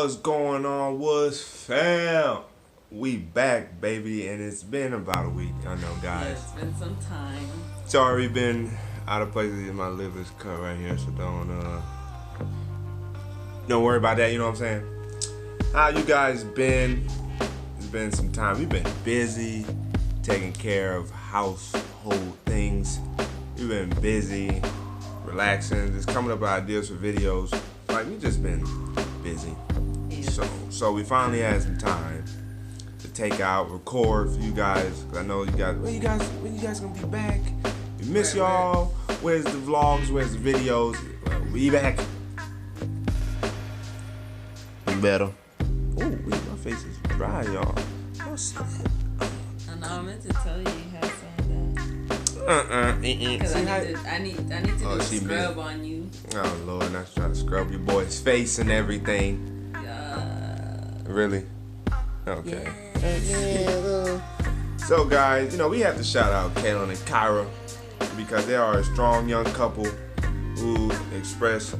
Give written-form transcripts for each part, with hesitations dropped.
What's going on? What's fam? We back, baby, and it's been about a week. I know, guys. Yeah, it's been some time. Sorry, been out of places. My liver's cut right here, so don't worry about that. You know what I'm saying? How you guys been? It's been some time. We've been busy taking care of household things. We've been busy, relaxing, just coming up with ideas for videos. Like, we just been busy. Yeah. So we finally had some time to take out, record for you guys. Cause I know you guys, when you guys gonna be back? We miss y'all. Where's the vlogs? Where's the videos? Well, we back. Better. Ooh, my face is dry, y'all. What's that? I know, I meant to tell you had some of that. Because I need to do a scrub on you. Oh, Lord, not trying to scrub your boy's face and everything. Really? Okay. Yeah. So, guys, we have to shout out Kaylin and Kyra because they are a strong young couple who express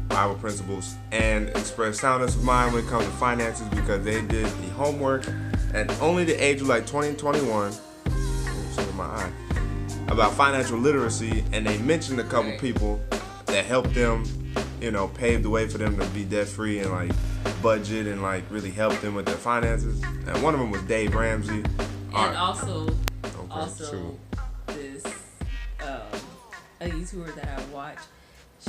Bible principles and express soundness of mind when it comes to finances because they did the homework at only the age of like 20 and 21. My eye. About financial literacy, and they mentioned a couple people that helped them, paved the way for them to be debt free and like budget and like really help them with their finances. And one of them was Dave Ramsey. And also this a YouTuber that I watch.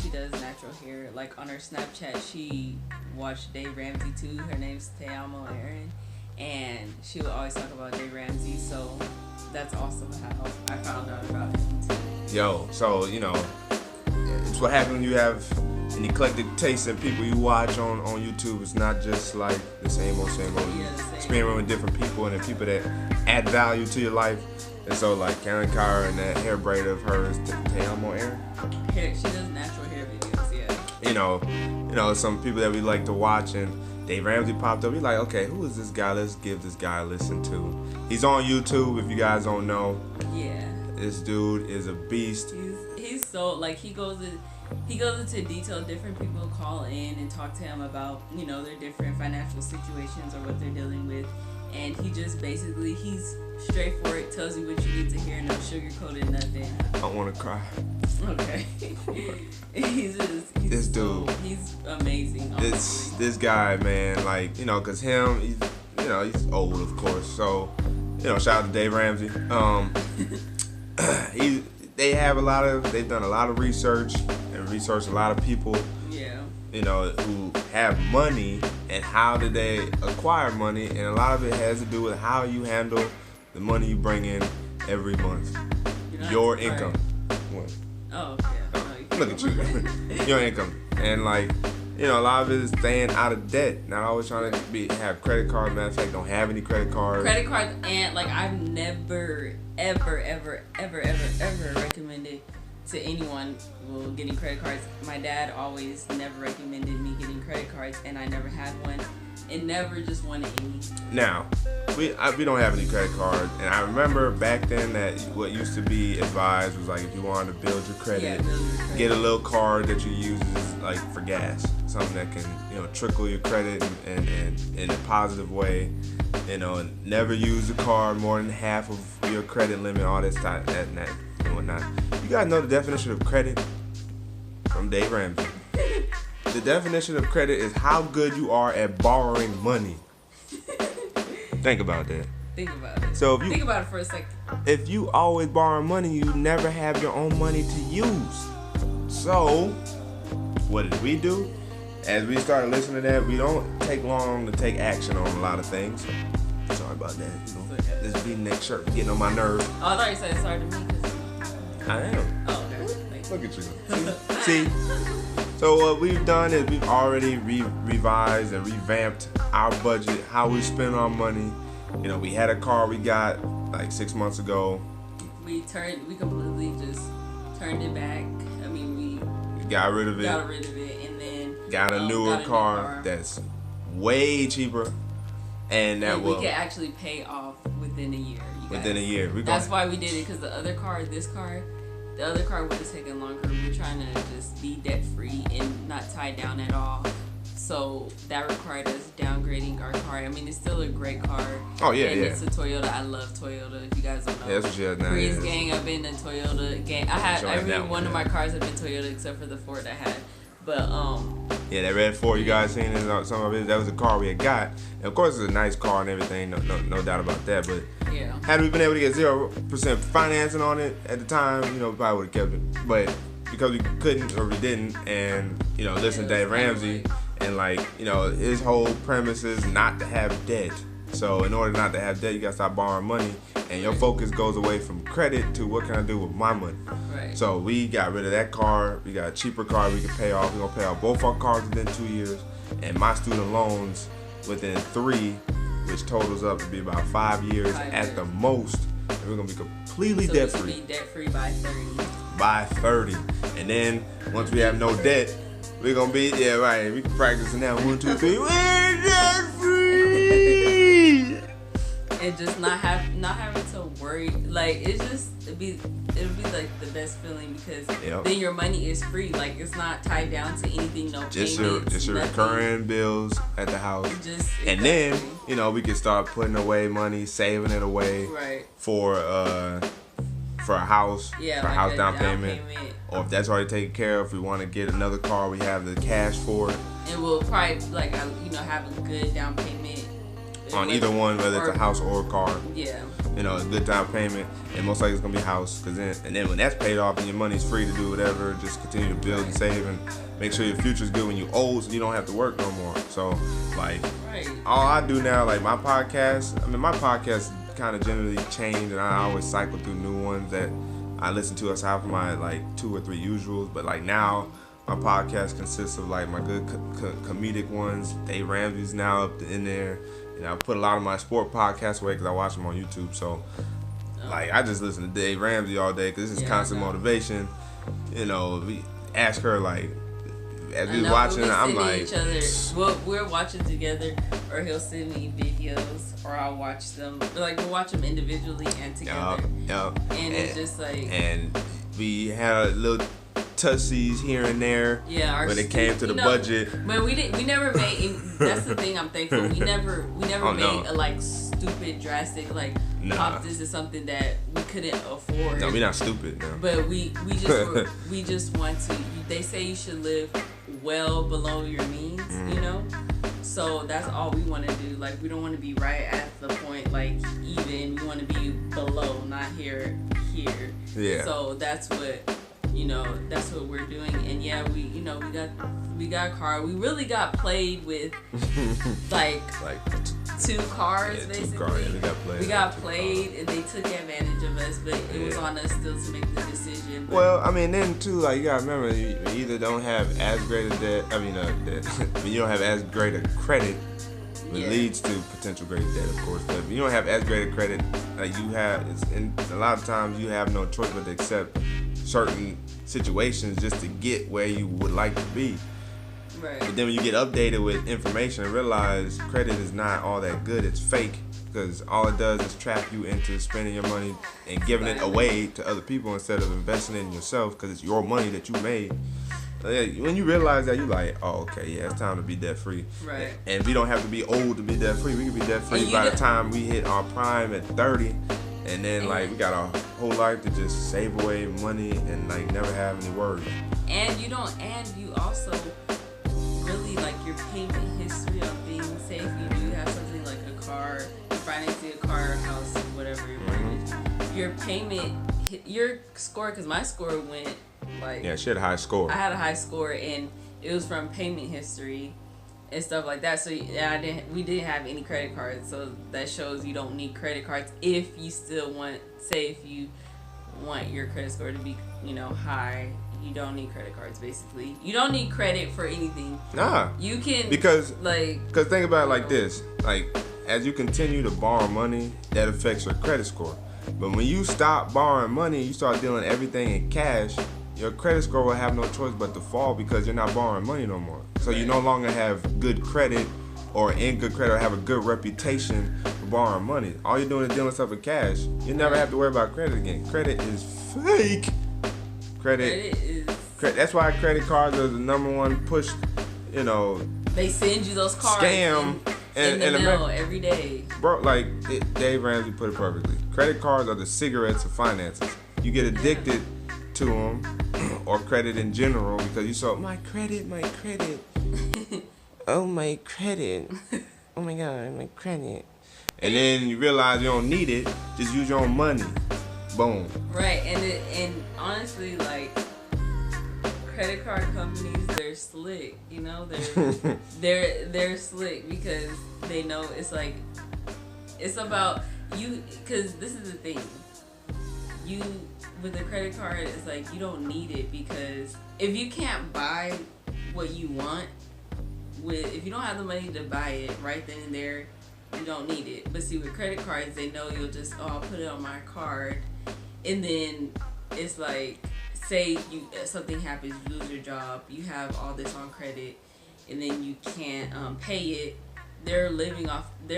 She does natural hair. Like on her Snapchat, she watched Dave Ramsey too. Her name's Teamo Erin, and she would always talk about Dave Ramsey. So that's awesome how I found out about him too. Yo, so it's what happens when you have an eclectic taste in people you watch on YouTube. It's not just like the same old. Experimenting with different people and the people that add value to your life. And so like Karen Kyra and that hair braid of hers, Teamo Erin. She does natural hair videos, yeah. Some people that we like to watch, and Dave Ramsey popped up. We're like, okay, who is this guy? Let's give this guy a listen to. He's on YouTube, if you guys don't know. Yeah. This dude is a beast. He's so, like, he goes into detail. Different people call in and talk to him about, their different financial situations or what they're dealing with. And he just basically, he's straightforward, tells you what you need to hear, no sugarcoated nothing. I want to cry. Okay. he's amazing. This guy, man, like, cause him, he's old, of course. So, shout out to Dave Ramsey. They've done a lot of research and researched a lot of people. Yeah. Who have money and how did they acquire money, and a lot of it has to do with how you handle the money you bring in every month. Your income. What? Oh, yeah. Look at you. Your income. And like, a lot of it is staying out of debt. Not always trying to have credit cards. Matter of fact, don't have any credit cards. Credit cards, and like I've never, ever recommended to anyone getting credit cards. My dad always never recommended me getting credit cards, and I never had one, and never just wanted any. Now, we don't have any credit cards, and I remember back then that what used to be advised was like if you wanted to build your credit, get a little card that you use like for gas, something that can trickle your credit and in a positive way. And never use the card more than half of your credit limit, all that stuff, that and whatnot. You guys know the definition of credit from Dave Ramsey. The definition of credit is how good you are at borrowing money. Think about that. Think about it. So think about it for a second. If you always borrow money, you never have your own money to use. So, what did we do? As we started listening to that, we don't take long to take action on a lot of things. Sorry about that. This V-neck shirt getting on my nerves. Oh, I thought you said sorry to me because I am. Oh, okay. Look at you. See? So what we've done is we've already revised and revamped our budget, how we spend our money. We had a car we got like 6 months ago. We completely just turned it back. I mean, we got rid of it, and then got a newer car that's way cheaper, and we can actually pay off within a year. Within a year, that's why we did it, because the other car would have taken longer. We're trying to just be debt free and not tied down at all. So that required us downgrading our car. I mean, it's still a great car. Oh yeah, and yeah. It's a Toyota. I love Toyota. If you guys don't know. Yeah, that's what she has now. Prius gang. I've been in Toyota gang. I had every one of my cars have been Toyota except for the Ford I had. But yeah, that red Ford you guys seen in some of it, that was the car we had got. And of course, it's a nice car and everything, no doubt about that. But yeah, had we been able to get 0% financing on it at the time, we probably would have kept it. But because we couldn't or we didn't, and listen to Dave Ramsey, and his whole premise is not to have debt. So in order not to have debt, you gotta stop borrowing money, and your focus goes away from credit to what can I do with my money. Right. So we got rid of that car. We got a cheaper car we can pay off. We're gonna pay off both our cars within 2 years, and my student loans within 3, which totals up to be about 5 years at the most. And we're gonna be completely debt free. Be debt free by 30. By 30, and then once we have no debt, we're gonna be we can practice now. 1, 2, 3. We're debt free. And just not having to worry, it'd be like the best feeling because then your money is free, like it's not tied down to anything, just payments, your recurring bills at the house. And then we can start putting away money, saving it away for a house, for a house down payment, or if that's already taken care of, if we want to get another car, we have the cash for it. And we'll probably have a good down payment on either one, whether it's a house or a car. Yeah. A good down payment, and most likely it's gonna be a house. And then when that's paid off and your money's free to do whatever, just continue to build and save and make sure your future's good when you old, so you don't have to work no more. So all I do now, my podcast kind of generally change, and I always cycle through new ones that I listen to aside from my 2 or 3 usuals. But now my podcast consists of my good comedic ones. Dave Ramsey's now up in there. I put a lot of my sport podcasts away because I watch them on YouTube. So, I just listen to Dave Ramsey all day because this is constant motivation. We ask her as we watching, I'm like, each other. We're watching together, or he'll send me videos, or I'll watch them. We'll watch them individually and together. And it's just and we had a little tussies here and there when it came to the budget. But we never made. That's the thing I'm thankful. We never made a stupid drastic pop. This is something that we couldn't afford. No, we're not stupid. No. But we just want to. They say you should live well below your means. So that's all we want to do. We don't want to be right at the point even. We want to be below, not here. Yeah. So that's what. That's what we're doing, and we got a car. We really got played with, 2 cars basically. 2 cars, we got played, and they took advantage of us. But it was on us still to make the decision. But then too, you gotta remember, you either don't have as great a debt. When you don't have as great a credit, it leads to potential great debt, of course. But if you don't have as great a credit, you have, and a lot of times you have no choice but to accept certain situations just to get where you would like to be. Right. But then when you get updated with information and realize credit is not all that good, it's fake, because all it does is trap you into spending your money and giving it away to other people instead of investing in yourself, because it's your money that you made. When you realize that, you're like, oh, okay, it's time to be debt free. Right. And we don't have to be old to be debt free. We can be debt free by the time we hit our prime at 30. And then we got our whole life to just save away money and never have any worries. And you also really your payment history on things. Say if you do have something like a car, you're financing a car or house, whatever you're mortgage, your payment, your score, because my score went she had a high score. I had a high score, and it was from payment history and stuff like that. So we didn't have any credit cards, so that shows you don't need credit cards if you still want. Say if you want your credit score to be high, you don't need credit cards. Basically, you don't need credit for anything. Nah, you can because think about it this: as you continue to borrow money, that affects your credit score. But when you stop borrowing money, you start dealing everything in cash. Your credit score will have no choice but to fall because you're not borrowing money no more. So you no longer have good credit or in good credit or have a good reputation for borrowing money. All you're doing is dealing stuff in cash. You never have to worry about credit again. Credit is fake. Credit is... That's why credit cards are the number one push, They send you those cards. Scam. In the mail every day. Bro, like Dave Ramsey put it perfectly. Credit cards are the cigarettes of finances. You get addicted to them, or credit in general, because you saw my credit. Oh, my credit. Oh my God, my credit. And then you realize you don't need it. Just use your own money. Boom. Right, and honestly, like, credit card companies, they're slick. You know, they're slick because they know it's like it's about you. Because this is the thing, you with a credit card, it's like you don't need it, because if you can't buy what you want if you don't have the money to buy it right then and there, you don't need it. But see, with credit cards, they know you'll just I'll put it on my card, and then it's like, say something happens, you lose your job, you have all this on credit, and then you can't pay it. They're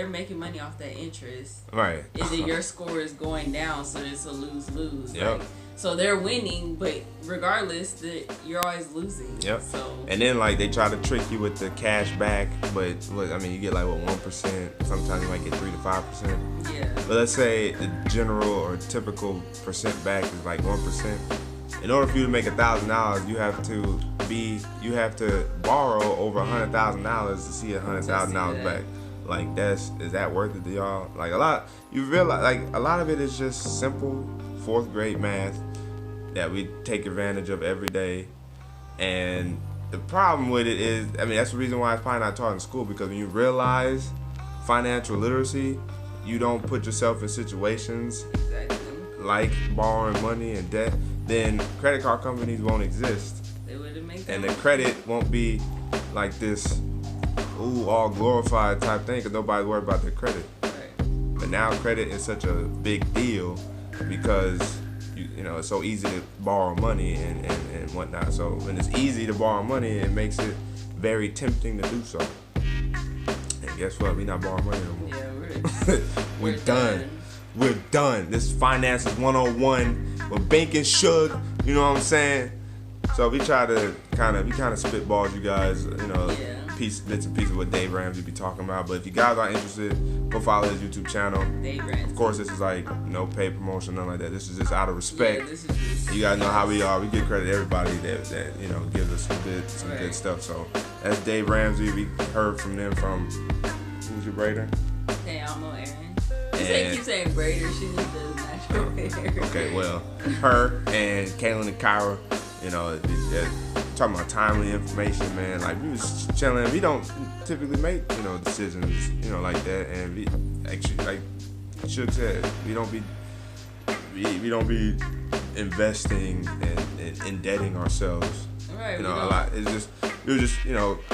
making money off that interest. Right. And then your score is going down, so it's a lose-lose. Yep. Like, so they're winning, but regardless, you're always losing. Yep. So. And then like they try to trick you with the cash back, but you get like 1%. Sometimes you might get 3 to 5%. Yeah. But let's say the general or typical percent back is like 1%. In order for you to make $1,000, you have to borrow over $100,000 to see $100,000 back. Like, is that worth it to y'all? Like you realize like a lot of it is just simple 4th grade math that we take advantage of every day. And the problem with it is, that's the reason why it's probably not taught in school, because when you realize financial literacy, you don't put yourself in situations like borrowing money and debt, then credit card companies won't exist. They wouldn't make that. And the credit won't be like this, all glorified type thing, because nobody's worried about their credit. Right. But now credit is such a big deal because it's so easy to borrow money and whatnot. So when it's easy to borrow money, it makes it very tempting to do so. And guess what? We not borrowing money no more. Yeah, we're done. We're done. This is Finances 101 with Bink and Shug. You know what I'm saying? So we try to kind of spitballs you guys, bits and pieces of what Dave Ramsey be talking about. But if you guys are interested, go follow his YouTube channel. Dave Ramsey. Of course, this is like no paid promotion, nothing like that. This is just out of respect. Yeah, this is just, you guys know how we are. We give credit to everybody that gives us some good stuff. So that's Dave Ramsey. We heard from them who's your braider? Hey, I'm Aaron. Keep saying braider. She just does natural hair. Okay, well, her and Kaylin and Kyra, talking about timely information, man. Like, we was chilling. We don't typically make, decisions, like that. And we actually, like Shug said, we don't be investing and indebting ourselves. Right. A lot. It's just,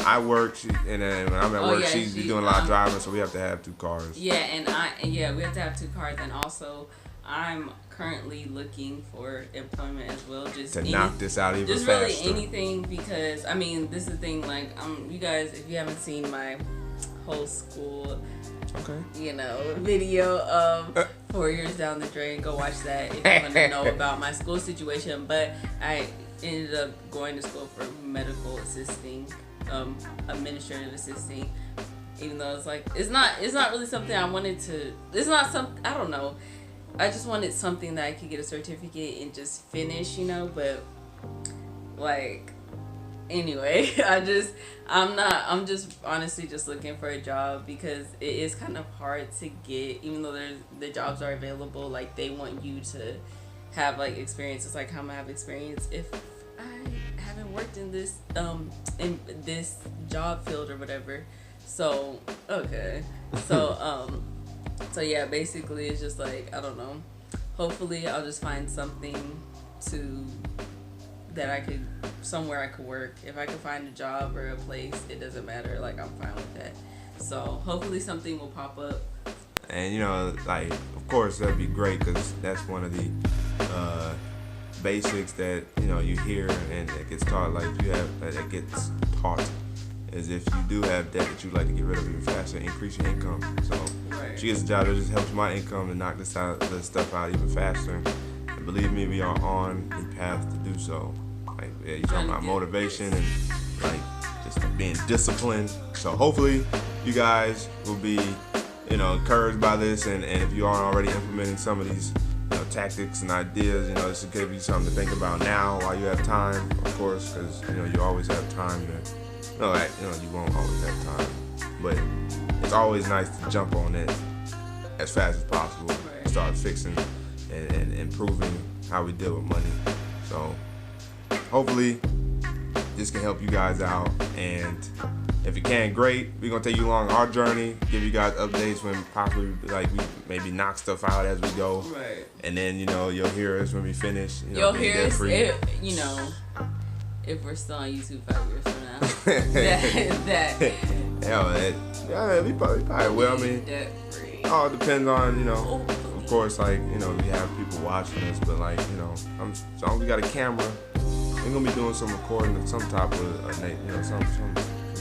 I work, and then when I'm at work, she's doing a lot of driving, so we have to have 2 cars. Yeah, we have to have 2 cars, and also I'm currently looking for employment as well. Just to knock this out even faster. Just really anything, because this is the thing. Like, you guys, if you haven't seen my whole school, video of 4 years down the drain, go watch that if you want to know about my school situation. But I ended up going to school for medical assisting, administrative assisting. Even though it's not really something I wanted to. It's not some. I don't know. I just wanted something that I could get a certificate and just finish, But like, anyway, I'm just honestly just looking for a job, because it is kind of hard to get, even though the jobs are available. Like, they want you to have like experience. It's like, how am I have experience if I haven't worked in this job field or whatever. So okay, so yeah, basically it's just like, I don't know. Hopefully I'll just find something somewhere I could work. If I could find a job or a place, it doesn't matter. Like, I'm fine with that. So hopefully something will pop up. And of course that'd be great, because that's one of the basics that you hear and it gets taught. Like, that gets taught is, if you do have debt that you'd like to get rid of even faster, increase your income. So she gets a job that just helps my income to knock this stuff out even faster. And believe me, we are on the path to do so. Like, you're talking about motivation and like just being disciplined. So hopefully you guys will be, encouraged by this, and if you aren't already implementing some of these tactics and ideas, this will give you something to think about now while you have time, of course, because you always have time to, you won't always have time, but it's always nice to jump on it as fast as possible, right. Start fixing and improving how we deal with money. So hopefully this can help you guys out, and if it can, great. We're gonna take you along our journey, give you guys updates when possibly we maybe knock stuff out as we go. Right. And then you'll hear us when we finish. You'll hear us if we're still on YouTube 5 years from now. We probably will. I mean, it all depends on of course, we have people watching us, but as long as we got a camera, we're gonna be doing some recording of some type of some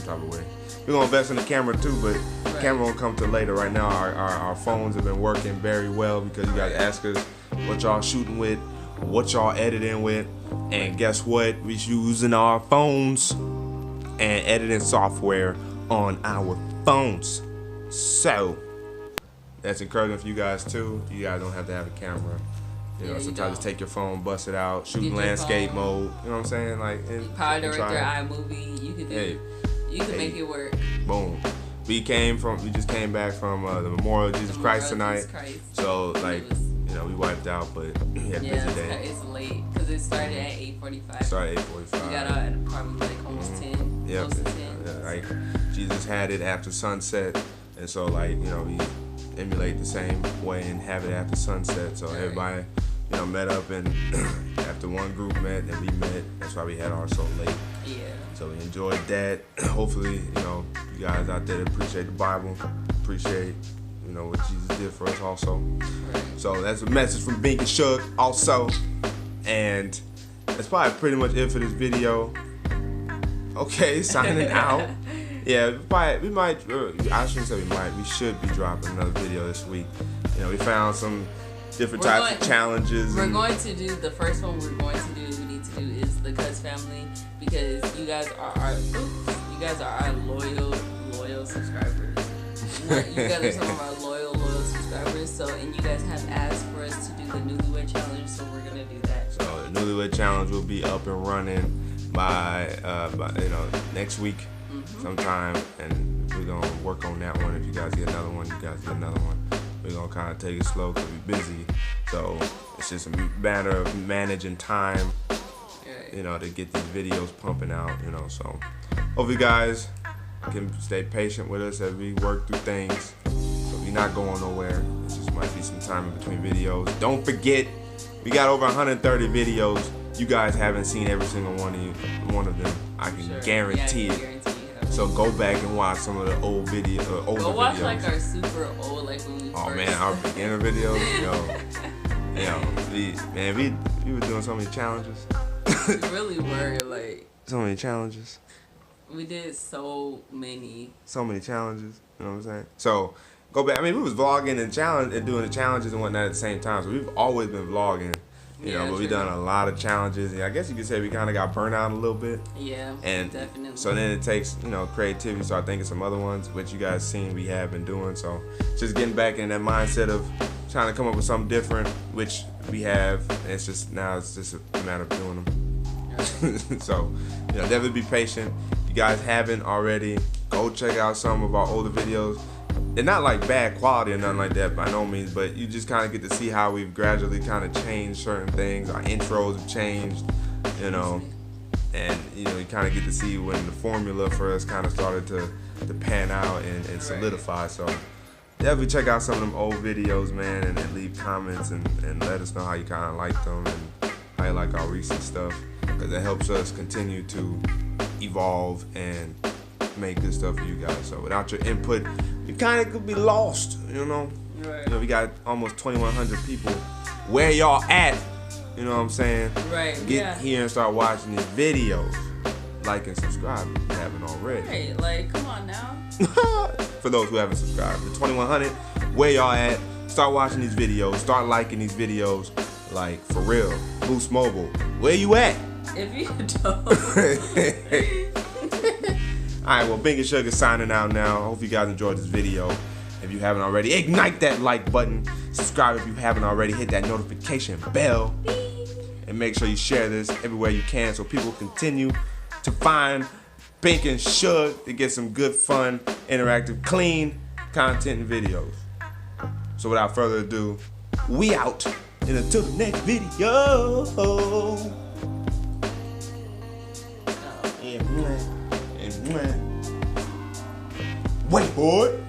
type of way. We're gonna invest in the camera too, but the camera won't come till later. Right now, our phones have been working very well because you guys ask us what y'all shooting with, what y'all editing with, and guess what? We using our phones and editing software on our phones. So that's encouraging for you guys too. You guys don't have to have a camera. Sometimes just take your phone, bust it out, shoot in landscape mode. You know what I'm saying? Power Director, iMovie, you could do. You can make it work. Boom. We just came back from the Memorial of Jesus Christ tonight. So we wiped out, but we had a busy day. It's late because it started at 8:45. We got out at probably almost 10. Yeah. Close to 10. Jesus had it after sunset, and so we emulate the same way and have it after sunset. So everybody met up, and after one group met and we met, that's why we had ours so late. Yeah. So we enjoyed that. Hopefully, you guys out there appreciate the Bible, appreciate, what Jesus did for us also. Right. So that's a message from Bink and Shug also. And that's probably pretty much it for this video. Okay, signing out. Yeah, we might, I shouldn't say we should be dropping another video this week. We found some different types of challenges. We're going to do, the first one we need to do is the Cuz family, because you guys are our loyal subscribers. You guys are some of our loyal subscribers. So, and you guys have asked for us to do the Newlywed Challenge, so we're gonna do that. So the Newlywed Challenge will be up and running by next week. Sometime, and we're gonna work on that one. If you guys get another one, we're gonna kind of take it slow because we're busy. So it's just a matter of managing time, to get these videos pumping out. So hope you guys can stay patient with us as we work through things. So we're not going nowhere. It just might be some time in between videos. Don't forget, we got over 130 videos. You guys haven't seen every single one of them. I can guarantee it. So go back and watch some of the old older videos. Go watch our super old, when we first. Our beginner videos, we were doing so many challenges. We really were so many challenges. We did so many challenges. You know what I'm saying? So go back. I mean, we was vlogging and doing the challenges and whatnot at the same time. So we've always been vlogging. But we've done a lot of challenges, and I guess you could say we kind of got burnt out a little bit. Yeah, and definitely. So then it takes, creativity to start thinking some other ones, which you guys seen we have been doing. So just getting back in that mindset of trying to come up with something different, which we have. It's just a matter of doing them. Right. So, definitely be patient. If you guys haven't already, go check out some of our older videos. They're not bad quality or nothing like that by no means, but you just kind of get to see how we've gradually kind of changed certain things. Our intros have changed, and you kind of get to see when the formula for us kind of started to pan out and solidify. So definitely check out some of them old videos, man, and leave comments and let us know how you kind of like them and how you like our recent stuff, because it helps us continue to evolve and make good stuff for you guys. So without your input, you kind of could be lost, Right. We got almost 2,100 people. Where y'all at? You know what I'm saying? Right. Get here and start watching these videos. Like and subscribe if you haven't already. Right, come on now. For those who haven't subscribed, the 2,100, where y'all at? Start watching these videos. Start liking these videos. For real. Boost Mobile, where you at? If you don't. Alright, well, Bink and Shug is signing out now. I hope you guys enjoyed this video. If you haven't already, ignite that like button. Subscribe if you haven't already. Hit that notification bell. And make sure you share this everywhere you can so people continue to find Bink and Shug to get some good, fun, interactive, clean content and videos. So without further ado, we out. And until the next video. Wait, boy.